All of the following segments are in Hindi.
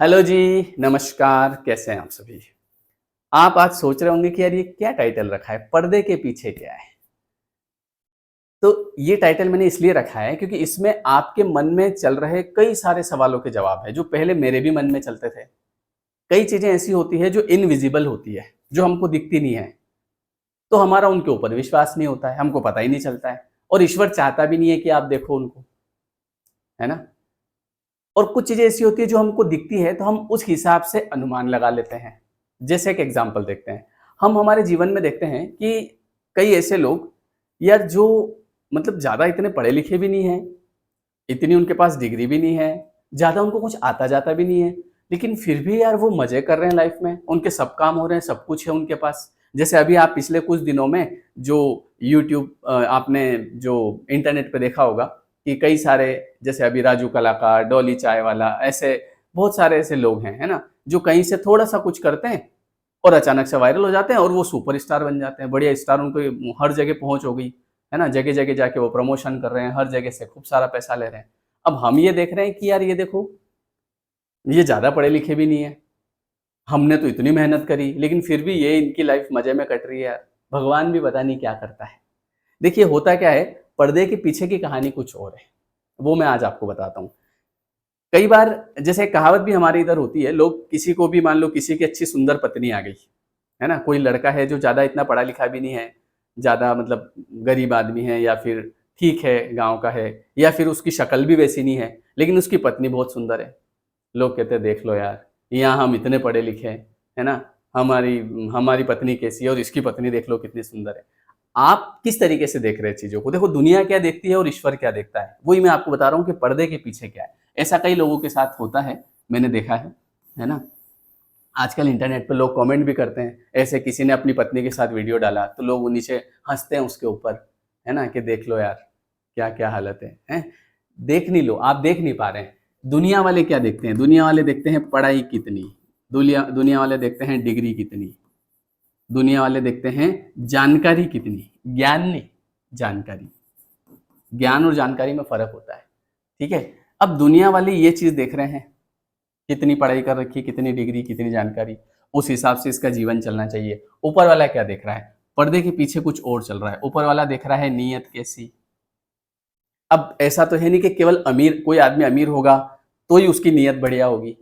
हेलो जी, नमस्कार, कैसे हैं आप सभी? आप आज सोच रहे होंगे कि यार ये क्या टाइटल रखा है, पर्दे के पीछे क्या है? तो ये टाइटल मैंने इसलिए रखा है क्योंकि इसमें आपके मन में चल रहे कई सारे सवालों के जवाब हैं, जो पहले मेरे भी मन में चलते थे। कई चीज़ें ऐसी होती हैं जो इनविजिबल होती है, जो हमको दिखती नहीं है, तो हमारा उनके ऊपर विश्वास नहीं होता है, हमको पता ही नहीं चलता है और ईश्वर चाहता भी नहीं है कि आप देखो उनको, है ना? और कुछ चीज़ें ऐसी होती है जो हमको दिखती है तो हम उस हिसाब से अनुमान लगा लेते हैं। जैसे एक एग्ज़ाम्पल देखते हैं। हम हमारे जीवन में देखते हैं कि कई ऐसे लोग यार जो मतलब ज़्यादा इतने पढ़े लिखे भी नहीं हैं, इतनी उनके पास डिग्री भी नहीं है, ज़्यादा उनको कुछ आता-जाता भी नहीं है, लेकिन फिर भी यार वो मज़े कर रहे हैं लाइफ़ में, उनके सब काम हो रहे हैं, सब कुछ है उनके पास। जैसे अभी आप पिछले कुछ दिनों में जो यूट्यूब आपने जो इंटरनेट पे देखा होगा कि कई सारे जैसे अभी राजू कलाकार, डॉली चाय वाला, ऐसे बहुत सारे ऐसे लोग हैं, है ना? जो कहीं से थोड़ा-सा कुछ करते हैं और अचानक से वायरल हो जाते हैं और वो सुपरस्टार बन जाते हैं। बढ़िया स्टार उनको हर जगह पहुँच हो गई, है ना? जगह-जगह जाके वो प्रमोशन कर रहे हैं, हर जगह से खूब सारा पैसा ले रहे हैं। अब हम ये देख रहे हैं कि यार ये देखो, ये ज़्यादा पढ़े लिखे भी नहीं है, हमने तो इतनी मेहनत करी, लेकिन फिर भी ये इनकी लाइफ़ मज़े में कट रही है यार। भगवान भी पता नहीं क्या करता है। देखिए होता क्या है, पर्दे के पीछे की कहानी कुछ और है, वो मैं आज आपको बताता हूँ। कई बार जैसे एक कहावत भी हमारे इधर होती है, लोग किसी को भी मान लो किसी की अच्छी सुंदर पत्नी आ गई, है ना? कोई लड़का है जो ज़्यादा इतना पढ़ा लिखा भी नहीं है, ज़्यादा मतलब गरीब आदमी है या फिर ठीक है, गाँव का है या फिर उसकी शक्ल भी वैसी नहीं है, लेकिन उसकी पत्नी बहुत सुंदर है। लोग कहते हैं देख लो यार, यहाँ हम इतने पढ़े लिखे हैं, है ना? हमारी हमारी पत्नी कैसी है और इसकी पत्नी देख लो कितनी सुंदर है। आप किस तरीके से देख रहे हैं चीज़ों को? देखो दुनिया क्या देखती है और ईश्वर क्या देखता है, वही मैं आपको बता रहा हूँ कि पर्दे के पीछे क्या है। ऐसा कई लोगों के साथ होता है, मैंने देखा है ना? आजकल इंटरनेट पे लोग कमेंट भी करते हैं, ऐसे किसी ने अपनी पत्नी के साथ वीडियो डाला, तो लोग वो नीचे हँसते हैं उसके ऊपर, है ना? कि देख लो यार, क्या-क्या हालत है, हैं? देख नहीं लो, आप देख नहीं पा रहे हैं। दुनिया वाले क्या देखते हैं? दुनिया वाले देखते हैं पढ़ाई कितनी, दुनिया दुनिया वाले देखते हैं डिग्री कितनी, दुनिया वाले देखते हैं जानकारी कितनी, ज्ञान नहीं, जानकारी। ज्ञान और जानकारी में फ़र्क होता है, ठीक है? अब दुनिया वाले ये चीज़ देख रहे हैं, कितनी पढ़ाई कर रखी है, कितनी डिग्री, कितनी जानकारी, उस हिसाब से इसका जीवन चलना चाहिए। ऊपर वाला क्या देख रहा है? पर्दे के पीछे कुछ और चल रहा है। ऊपर वाला देख रहा है नीयत कैसी। अब ऐसा तो है नहीं कि केवल अमीर कोई आदमी अमीर होगा, तो ही उसकी नीयत बढ़िया होगी।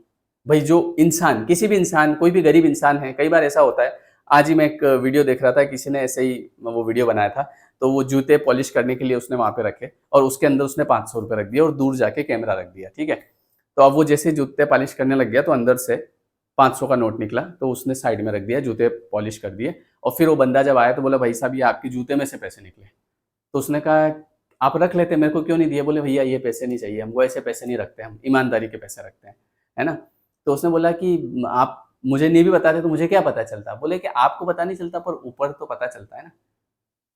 भई जो इंसान किसी भी इंसान कोई भी गरीब इंसान है, कई बार ऐसा होता है। आज ही मैं एक वीडियो देख रहा था, किसी ने ऐसे ही वो वीडियो बनाया था, तो वो जूते पॉलिश करने के लिए उसने वहाँ पे रखे और उसके अंदर उसने ₹500 रख दिया और दूर जाके कैमरा रख दिया, ठीक है? तो अब वो जैसे ही जूते पॉलिश करने लग गया, तो अंदर से 500 का नोट निकला, तो उसने साइड में रख दिया, जूते पॉलिश कर दिए और फिर वो बंदा जब आया तो बोला, "भाई साहब, ये आपके जूते में से पैसे निकले।" तो उसने कहा, "आप रख लेते, मेरे को क्यों नहीं दिए?" बोले, "भैया ये पैसे नहीं चाहिए, हमको ऐसे पैसे नहीं रखते हम, ईमानदारी के पैसे रखते हैं।" है ना? तो उसने बोला कि आप मुझे नहीं भी बताते तो मुझे क्या पता चलता? बोले कि आपको पता नहीं चलता पर ऊपर तो पता चलता है ना।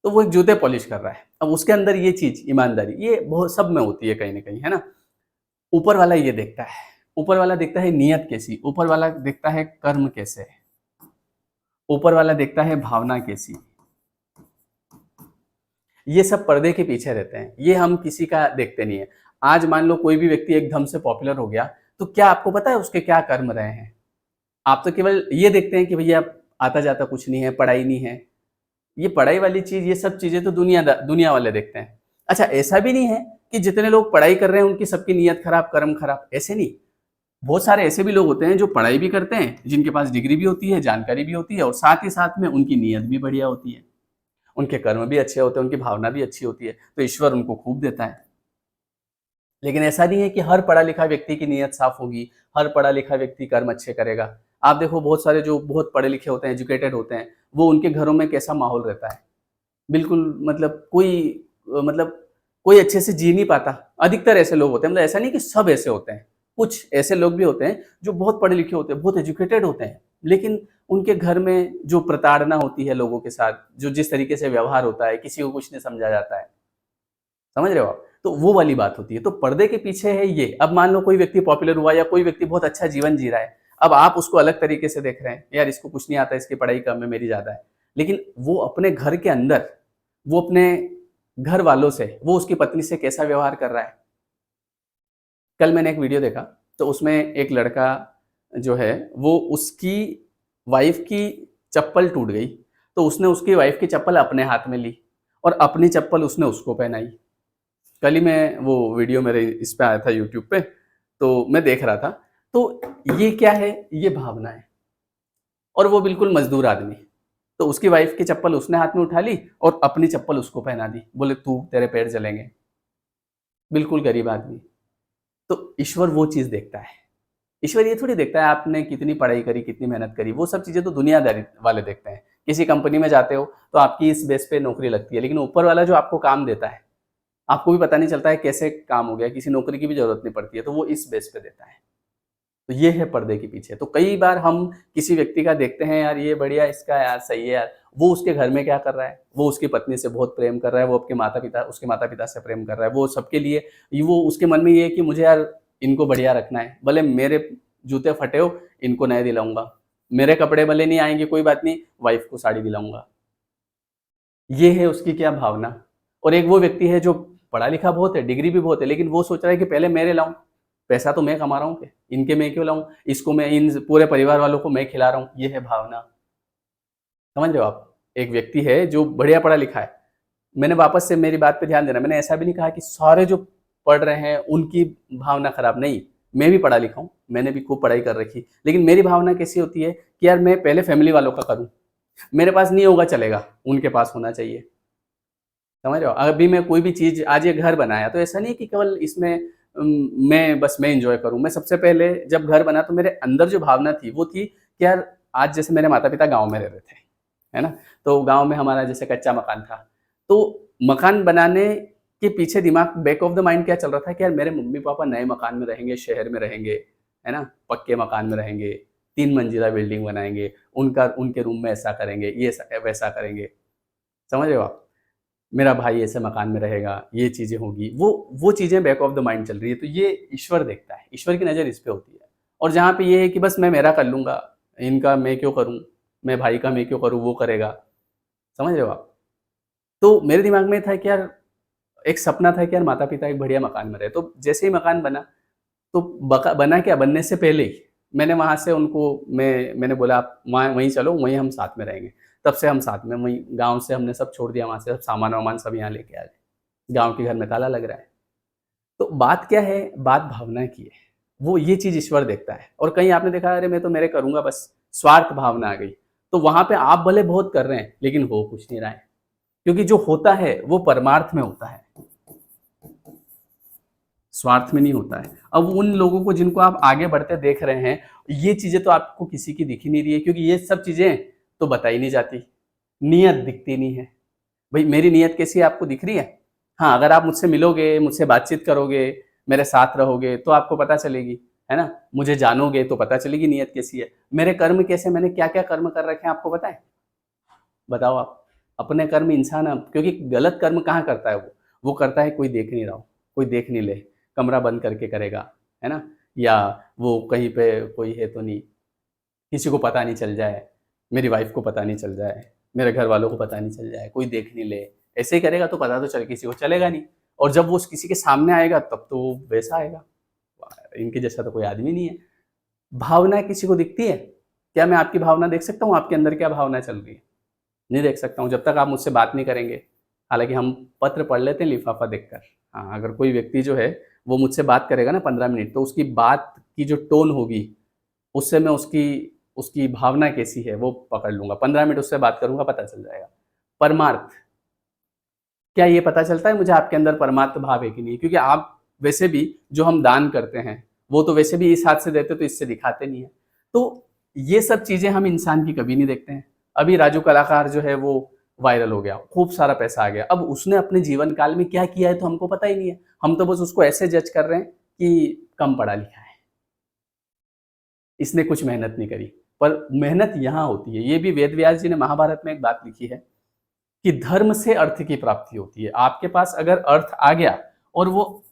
तो वो एक जूते पॉलिश कर रहा है। अब उसके अंदर ये चीज़ ईमानदारी, ये बहुत सब में होती है कहीं न कहीं, है ना? ऊपर वाला ये देखता है, ऊपर वाला देखता है नीयत कैसी, ऊपर वाला देखता है कर्म कैसे है, ऊपर वाला देखता है भावना कैसी। ये सब पर्दे के पीछे रहते हैं, ये हम किसी का देखते नहीं है। आज मान लो कोई भी व्यक्ति एकदम से पॉपुलर हो गया, तो क्या आपको पता है उसके क्या कर्म रहे हैं? आप तो केवल ये देखते हैं कि भैया आता-जाता कुछ नहीं है, पढ़ाई नहीं है। ये पढ़ाई वाली चीज़, ये सब चीज़ें तो दुनिया वाले देखते हैं। अच्छा, ऐसा भी नहीं है कि जितने लोग पढ़ाई कर रहे हैं उनकी सबकी नीयत खराब, कर्म खराब, ऐसे नहीं। बहुत सारे ऐसे भी लोग होते हैं जो पढ़ाई भी करते हैं, जिनके पास डिग्री भी होती है, जानकारी भी होती है और साथ ही साथ में उनकी नीयत भी बढ़िया होती है। उनके कर्म भी अच्छे होते हैं, उनकी भावना भी अच्छी होती है, तो ईश्वर उनको खूब देता है। लेकिन ऐसा नहीं है कि हर पढ़ा-लिखा व्यक्ति की नीयत साफ होगी, हर पढ़ा-लिखा व्यक्ति कर्म अच्छे करेगा। आप देखो बहुत सारे जो बहुत पढ़े-लिखे होते हैं, एजुकेटेड होते हैं, वो उनके घरों में कैसा माहौल रहता है। बिल्कुल मतलब मतलब कोई अच्छे से जी नहीं पाता। अधिकतर ऐसे लोग होते हैं, मतलब ऐसा नहीं कि सब ऐसे होते हैं। कुछ ऐसे लोग भी होते हैं जो बहुत पढ़े-लिखे होते हैं, बहुत एजुकेटेड होते हैं, लेकिन उनके घर में जो प्रताड़ना होती है लोगों के साथ, जो जिस तरीके से व्यवहार होता है, किसी को कुछ नहीं समझा जाता है। समझ रहे हो आप? तो वो वाली बात होती है। तो पर्दे के पीछे है ये। अब मान लो कोई व्यक्ति पॉपुलर हुआ या कोई व्यक्ति बहुत अच्छा जीवन जी रहा है। अब आप उसको अलग तरीके से देख रहे हैं, यार इसको कुछ नहीं आता, इसकी पढ़ाई कम है, मेरी ज़्यादा है। लेकिन वो अपने घर के अंदर, वो अपने घर वालों से, वो उसकी पत्नी से कैसा व्यवहार कर रहा है। कल मैंने एक वीडियो देखा, तो उसमें एक लड़का जो है वो उसकी वाइफ की चप्पल टूट गई, तो उसने उसकी वाइफ की चप्पल अपने हाथ में ली और अपनी चप्पल उसने उसको पहनाई। कल ही मैं वो वीडियो मेरे इस पे आया था यूट्यूब पे, तो मैं देख रहा था। तो ये क्या है? ये भावना है। और वो बिल्कुल मज़दूर आदमी। तो उसकी वाइफ की चप्पल उसने हाथ में उठा ली और अपनी चप्पल उसको पहना दी। बोले तू तेरे पैर जलेंगे। बिल्कुल गरीब आदमी। तो ईश्वर वो चीज़ देखता है। ईश्वर ये थोड़ी देखता है आपने कितनी पढ़ाई करी, कितनी मेहनत करी, वो सब चीज़ें तो दुनियादारी वाले देखते हैं। किसी कंपनी में जाते हो तो आपकी इस बेस पे नौकरी लगती है, लेकिन ऊपर वाला जो आपको काम देता है, आपको भी पता नहीं चलता है कैसे काम हो गया, किसी नौकरी की भी ज़रूरत नहीं पड़ती है, तो वो इस बेस पे देता है। तो ये है पर्दे के पीछे। तो कई बार हम किसी व्यक्ति का देखते हैं, यार ये बढ़िया, इसका यार सही है यार, वो उसके घर में क्या कर रहा है? वो उसकी पत्नी से बहुत प्रेम कर रहा है, वो आपके माता-पिता उसके माता-पिता से प्रेम कर रहा है, वो सबके लिए वो उसके मन में ये है कि मुझे यार इनको बढ़िया रखना है, भले मेरे जूते फटे हो, इनको नए दिलाऊँगा, मेरे कपड़े भले नहीं आएँगे कोई बात नहीं, वाइफ को साड़ी दिलाऊँगा। ये है उसकी क्या भावना। और एक वो व्यक्ति है जो पढ़ा-लिखा बहुत है, डिग्री भी बहुत है, लेकिन वो सोच रहा है कि पहले मेरे लाऊँ, पैसा तो मैं कमा रहा हूँ के, इनके मैं क्यों लाऊँ? इसको मैं इन पूरे परिवार वालों को मैं खिला रहा हूँ, ये है भावना। समझ रहे हो आप? एक व्यक्ति है जो बढ़िया पढ़ा-लिखा है, मैंने वापस से मेरी बात पे ध्यान देना, मैंने ऐसा भी नहीं कहा कि सारे जो पढ़ रहे हैं उनकी भावना खराब, नहीं, मैं भी पढ़ा-लिखा हूँ, मैंने भी खूब पढ़ाई कर रखी, लेकिन मेरी भावना कैसी होती है कि यार मैं पहले फैमिली वालों का करूँ, मेरे पास नहीं होगा चलेगा, उनके पास होना चाहिए। समझ रहे हो? अभी मैं कोई भी चीज़ आज ये घर बनाया तो ऐसा नहीं है कि केवल इसमें मैं एन्जॉय करूँ। मैं सबसे पहले जब घर बना तो मेरे अंदर जो भावना थी वो थी कि यार आज जैसे मेरे माता-पिता गाँव में रह रहे थे, है ना? तो गाँव में हमारा जैसे कच्चा मकान था। तो मकान बनाने के पीछे दिमाग बैक ऑफ द माइंड क्या चल रहा था कि यार मेरे मम्मी-पापा नए मकान में रहेंगे, शहर में रहेंगे, है ना? पक्के मकान में रहेंगे, 3 मंजिला बिल्डिंग बनाएँगे, उनका उनके रूम में ऐसा करेंगे, ये स वैसा करेंगे। समझ रहे हो आप? मेरा भाई ऐसे मकान में रहेगा, ये चीज़ें होगी, वो चीज़ें बैक ऑफ द माइंड चल रही है, तो ये ईश्वर देखता है, ईश्वर की नज़र इस पे होती है। और जहाँ पे ये है कि बस मैं मेरा कर लूँगा, इनका मैं क्यों करूँ? मैं भाई का मैं क्यों करूँ, वो करेगा। समझ रहे हो आप? तो मेरे दिमाग में था कि यार एक सपना था कि यार माता-पिता एक बढ़िया मकान में रहे, तो जैसे ही मकान बना, तो बका बना क्या, बनने से पहले ही मैंने वहाँ से उनको मैंने बोला आप वहाँ वहीं चलो, वहीं हम साथ में रहेंगे। तब से हम साथ में वहीं गाँव से हमने सब छोड़ दिया, वहाँ से सब सामान-वामान सब यहाँ लेके आ गए। गाँव के घर में ताला लग रहा है। तो बात क्या है? बात भावना की है। वो ये चीज़ ईश्वर देखता है और कहीं आपने देखा अरे मैं तो मेरे करूँगा बस, स्वार्थ भावना आ गई। तो वहाँ पे आप भले बहुत कर रहे हैं, लेकिन हो कुछ नहीं रहा है। क्योंकि जो होता है वो परमार्थ में होता है, स्वार्थ में नहीं होता है। अब उन लोगों को जिनको आप आगे बढ़ते देख रहे हैं, ये चीज़ें तो आपको किसी की दिख ही नहीं रही है क्योंकि ये सब चीज़ें तो बताई नहीं जाती। नियत दिखती नहीं है। भई मेरी नियत कैसी है आपको दिख रही है? हाँ, अगर आप मुझसे मिलोगे, मुझसे बातचीत करोगे, मेरे साथ रहोगे तो आपको पता चलेगी, है ना? मुझे जानोगे तो पता चलेगी नियत कैसी है। मेरे कर्म कैसे, मैंने क्या-क्या कर्म कर रखे हैं आपको पता है? बताओ आप। अपने कर्म इंसान अब क्योंकि गलत कर्म कहाँ करता है वो? वो करता है कोई देख नहीं रहा हो, कोई देख नहीं ले, कमरा बंद करके करेगा, है ना? या वो कहीं पे कोई है तो नहीं, किसी को पता नहीं चल जाए, मेरी वाइफ़ को पता नहीं चल जाए, मेरे घर वालों को पता नहीं चल जाए, कोई देख नहीं ले। ऐसे ही करेगा तो पता तो चल किसी को चलेगा नहीं और जब वो किसी के सामने आएगा तब तो वैसा आएगा। इनके जैसा तो कोई आदमी नहीं है। भावना किसी को दिखती है? क्या मैं आपकी भावना देख सकता हूँ? आपके अंदर क्या भावना चल रही है? नहीं देख सकता हूँ, जब तक आप मुझसे बात नहीं करेंगे। हालाँकि हम पत्र पढ़ लेते हैं लिफ़ाफ़ा देखकर। हाँ, अगर कोई व्यक्ति जो है, वो मुझसे बात करेगा ना 15 मिनट, तो उसकी बात की जो टोन होगी, उससे मैं उसकी उसकी भावना कैसी है, वो पकड़ लूँगा। 15 मिनट उससे बात करूँगा, पता चल जाएगा। परमार्थ, क्या ये पता चलता है मुझे आपके अंदर परमार्थ भाव है कि नहीं? क्योंकि आप वैसे भी जो हम दान करते हैं, वो तो वैसे भी इस हाथ से देते, तो इससे दिखाते नहीं हैं। तो ये सब चीज़ें हम इंसान की कभी नहीं देखते हैं। अभी राजू कलाकार जो है वो वायरल हो गया, खूब सारा पैसा आ गया। अब उसने अपने जीवन काल में क्या किया है तो हमको पता ही नहीं है। हम तो बस उसको ऐसे जज कर रहे हैं कि कम पढ़ा-लिखा है, इसने कुछ मेहनत नहीं करी। पर मेहनत यहाँ होती है, ये भी वेद व्यास जी ने महाभारत में एक बात लिखी है कि धर्म से अर्थ की प्राप्ति होती है। आपके पास अगर अर्थ आ गया और वो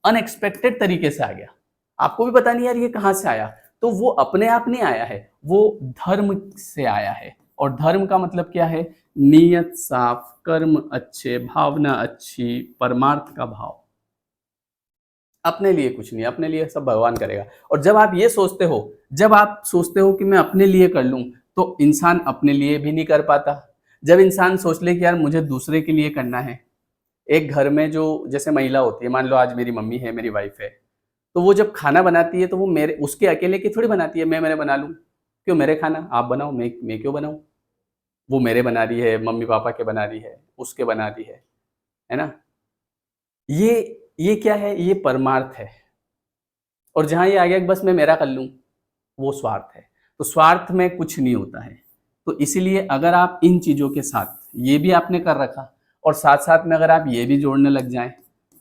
अनएक्सपेक्टेड तरीके से आ गया, आपको भी पता नहीं यार ये कहाँ से आया, तो वो अपने आप नहीं आया है, वो धर्म से आया है। और धर्म का मतलब क्या है? नीयत साफ, कर्म अच्छे, भावना अच्छी, परमार्थ का भाव। अपने लिए कुछ नहीं, अपने लिए सब भगवान करेगा। और जब आप ये सोचते हो, जब आप सोचते हो कि मैं अपने लिए कर लूँ, तो इंसान अपने लिए भी नहीं कर पाता। जब इंसान सोच ले कि यार मुझे दूसरे के लिए करना है, एक घर में जो जैसे महिला होती है, मान लो आज मेरी मम्मी है, मेरी वाइफ़ है, तो वो जब खाना बनाती है तो वो मेरे उसके अकेले की थोड़ी बनाती है, मैं बना लूँ। क्यों मेरे खाना? आप बनाओ, मैं क्यों बनाऊँ? वो मेरे बना रही है, मम्मी-पापा के बना रही है, उसके बना रही है ना? ये ये क्या है? ये परमार्थ है। और जहाँ ये आ गया कि बस मैं मेरा कर लूँ, वो स्वार्थ है। तो स्वार्थ में कुछ नहीं होता है। तो इसीलिए अगर आप इन चीज़ों के साथ ये भी आपने कर रखा और साथ-साथ में अगर आप ये भी जोड़ने लग जाएँ,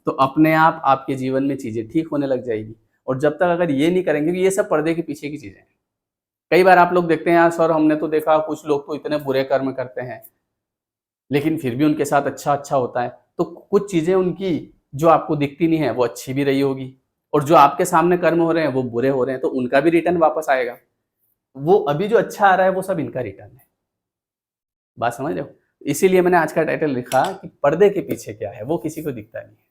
तो अपने आप आपके जीवन में चीज़ें ठीक होने लग जाएगी। और जब तक अगर ये नहीं करेंगे, क्योंकि ये सब पर्दे के पीछे की चीज़ें हैं। कई बार आप लोग देखते हैं, यार सर हमने तो देखा कुछ लोग तो इतने बुरे कर्म करते हैं, लेकिन फिर भी उनके साथ अच्छा-अच्छा होता है। तो कुछ चीज़ें उनकी जो आपको दिखती नहीं है, वो अच्छी भी रही होगी और जो आपके सामने कर्म हो रहे हैं, वो बुरे हो रहे हैं, तो उनका भी रिटर्न वापस आएगा। वो अभी जो अच्छा आ रहा है, वो सब इनका रिटर्न है। बात समझ रहे हो? इसीलिए मैंने आज का टाइटल लिखा कि पर्दे के पीछे क्या है, वो किसी को दिखता नहीं है।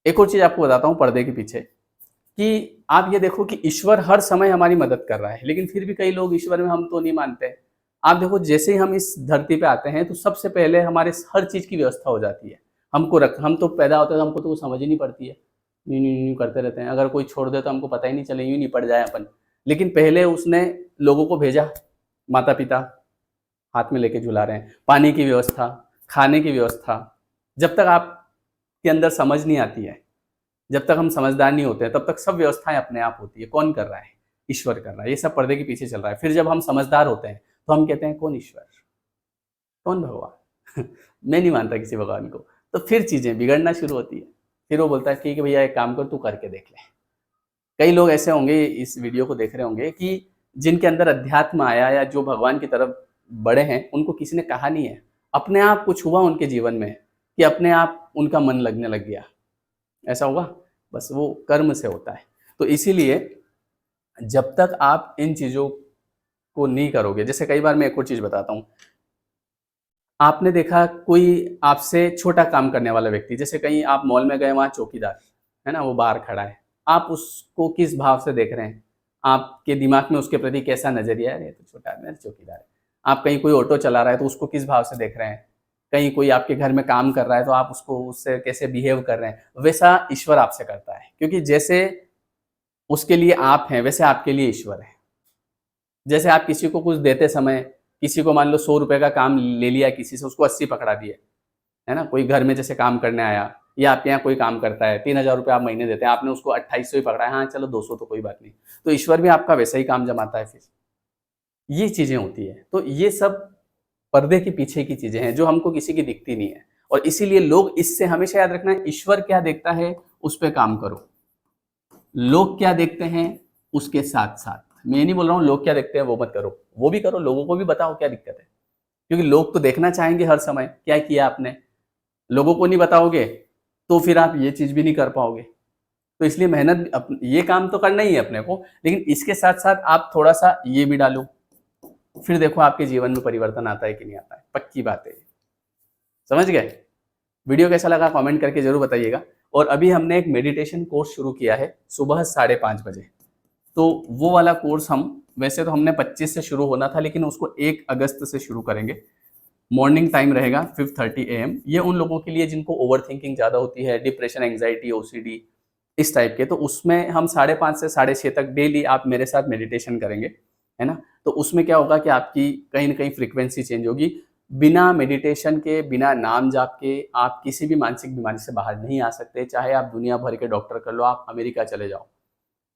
एक और चीज़ आपको बताता हूँ पर्दे के पीछे, कि आप ये देखो कि ईश्वर हर समय हमारी मदद कर रहा है, लेकिन फिर भी कई लोग ईश्वर में हम तो नहीं मानते। आप देखो जैसे ही हम इस धरती पे आते हैं, तो सबसे पहले हमारे हर चीज़ की व्यवस्था हो जाती है। हम तो पैदा होते हैं, तो हमको तो वो समझ ही नहीं पड़ती है। यूँ, यूँ, यूँ करते रहते हैं। अगर कोई छोड़ दे तो हमको पता ही नहीं चले, यूँ निपट जाए अपन। लेकिन पहले उसने लोगों को भेजा, माता-पिता हाथ में लेके झुला रहे हैं। पानी की व्यवस्था, खाने की व्यवस्था, जब तक आपके अंदर समझ नहीं आती है, जब तक हम समझदार नहीं होते हैं, तब तक सब व्यवस्थाएँ अपने आप होती है। कौन कर रहा है? ईश्वर कर रहा है। ये सब पर्दे के पीछे चल रहा है। फिर जब हम समझदार होते हैं, तो हम कहते हैं कौन ईश्वर? कौन भगवान? मैं नहीं मानता किसी भगवान को। तो फिर चीज़ें बिगड़ना शुरू होती है। फिर वो बोलता है ठीक है भैया एक काम कर तू करके देख ले। कई लोग ऐसे होंगे इस वीडियो को देख रहे होंगे कि जिनके अंदर अध्यात्म आया या जो भगवान की तरफ बढ़े हैं, उनको किसी ने कहा नहीं है। अपने आप कुछ हुआ उनके जीवन में कि अपने आप उनका मन लगने लग गया। ऐसा हुआ? बस वो कर्म से होता है। तो इसीलिए जब तक आप इन चीज़ों को नहीं करोगे, जैसे कई बार मैं एक और चीज़ बताता हूँ। आपने देखा कोई आपसे छोटा काम करने वाला व्यक्ति, जैसे कहीं आप मॉल में गए, वहाँ चौकीदार, है ना? वो बाहर खड़ा है। आप उसको किस भाव से देख रहे हैं? आपके दिमाग में उसके प्रति कैसा नज़रिया है? अरे! ये तो छोटा है, मेरा चौकीदार है। आप कहीं कोई ऑटो चला रहा है, तो उसको किस भाव से देख रहे हैं? कहीं कोई आपके घर में काम कर रहा है, तो आप उसको उससे कैसे बिहेव कर रहे हैं? वैसा ईश्वर आपसे करता है। क्योंकि जैसे उसके लिए आप हैं, वैसे आपके लिए ईश्वर है। जैसे आप किसी को कुछ देते समय, किसी को मान लो ₹100 का काम ले लिया किसी से, उसको 80 पकड़ा दिए, है ना? कोई घर में जैसे काम करने आया या आपके यहाँ कोई काम करता है, ₹3000 आप महीने देते हैं, आपने उसको 2800 ही पकड़ा है, हाँ, चलो 200 तो कोई बात नहीं। तो ईश्वर भी आपका वैसा ही काम जमाता है फिर। ये चीज़ें होती हैं। तो ये सब पर्दे के पीछे की चीज़ें हैं, जो हमको किसी की दिखती नहीं है। और इसीलिए लोग इससे हमेशा याद रखना है, ईश्वर क्या देखता है, उस पे काम करो। लोग क्या देखते हैं, उसके साथ-साथ। मैं ये नहीं बोल रहा हूँ लोग क्या देखते हैं वो मत करो, वो भी करो, लोगों को भी बताओ क्या दिक्कत है। क्योंकि लोग तो देखना चाहेंगे हर समय, क्या किया आपने। लोगों को नहीं बताओगे, तो फिर आप ये चीज़ भी नहीं कर पाओगे। तो इसलिए मेहनत ये काम तो करना ही है अपने को, लेकिन इसके साथ-साथ आप थोड़ा-सा ये भी डालो, फिर देखो आपके जीवन में परिवर्तन आता है कि नहीं आता है, पक्की बात है ये। समझ गए? वीडियो कैसा लगा कमेंट करके ज़रूर बताइएगा। और अभी हमने एक मेडिटेशन कोर्स शुरू किया है सुबह 5:30 बजे। तो वो वाला कोर्स हम वैसे तो हमने 25 से शुरू होना था, लेकिन उसको 1 अगस्त से शुरू करेंगे। मॉर्निंग टाइम रहेगा 5:30 एएम। ये उन लोगों के लिए जिनको ओवरथिंकिंग ज़्यादा होती है, डिप्रेशन, एंग्जायटी, ओसीडी इस टाइप के। तो उसमें हम 5:30 से 6:30 तक डेली आप मेरे साथ मेडिटेशन करेंगे, है ना? तो उसमें क्या होगा कि आपकी कहीं न कहीं फ्रीक्वेंसी चेंज होगी। बिना मेडिटेशन के, बिना नाम जाप के आप किसी भी मानसिक बीमारी से बाहर नहीं आ सकते। चाहे आप दुनिया भर के डॉक्टर कर लो, आप अमेरिका चले जाओ।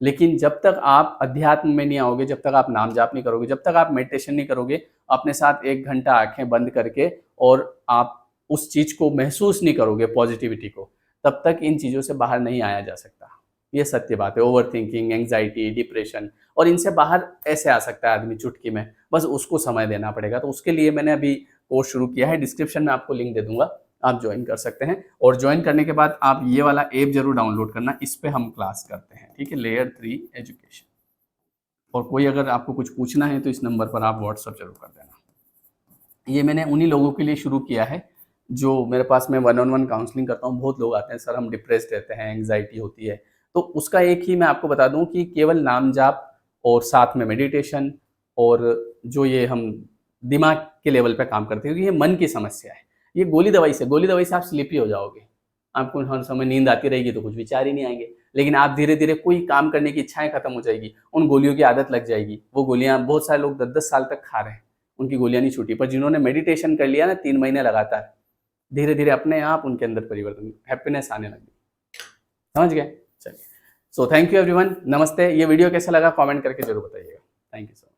लेकिन जब तक आप अध्यात्म में नहीं आओगे, जब तक आप नाम जाप नहीं करोगे, जब तक आप मेडिटेशन नहीं करोगे, अपने साथ 1 घंटा आँखें बंद करके और आप उस चीज़ को महसूस नहीं करोगे पॉज़िटिविटी को, तब तक इन चीज़ों से बाहर नहीं आया जा सकता। ये सत्य बात है। ओवरथिंकिंग, एंग्ज़ायटी, डिप्रेशन और इनसे बाहर ऐसे आ सकता है आदमी चुटकी में, बस उसको समय देना पड़ेगा। तो उसके लिए मैंने अभी कोर्स शुरू किया है, डिस्क्रिप्शन में आपको लिंक दे दूँगा, आप जॉइन कर सकते हैं। और जॉइन करने के बाद आप ये वाला ऐप ज़रूर डाउनलोड करना, इस पे हम क्लास करते हैं, ठीक है? Layer 3 education. और कोई अगर आपको कुछ पूछना है तो इस नंबर पर आप व्हाट्सएप ज़रूर कर देना। ये मैंने उन्हीं लोगों के लिए शुरू किया है, जो मेरे पास मैं वन ऑन वन काउंसलिंग करता हूँ। बहुत लोग आते हैं, सर हम डिप्रेस्ड रहते हैं, एंग्जायटी होती है, तो उसका एक ही मैं आपको बता दूँ कि केवल नाम जाप और साथ में मेडिटेशन और जो ये हम दिमाग के लेवल पे काम करते हैं, क्योंकि ये मन की समस्या है। ये गोली दवाई से आप स्लीपी हो जाओगे। आपको हर समय नींद आती रहेगी तो कुछ विचार ही नहीं आएँगे। लेकिन आप धीरे-धीरे कोई काम करने की इच्छाएँ खत्म हो जाएगी, उन गोलियों की आदत लग जाएगी। वो गोलियाँ बहुत सारे लोग 10-10 साल तक खा रहे हैं, उनकी गोलियाँ नहीं छूटी। पर जिन्होंने मेडिटेशन कर लिया ना 3 महीने लगातार, धीरे-धीरे अपने आप उनके अंदर परिवर्तन, हैप्पीनेस आने लगी। समझ गए? चलिए। सो थैंक यू एवरीवन, नमस्ते। ये वीडियो कैसा लगा कमेंट करके ज़रूर बताइएगा। Thank you so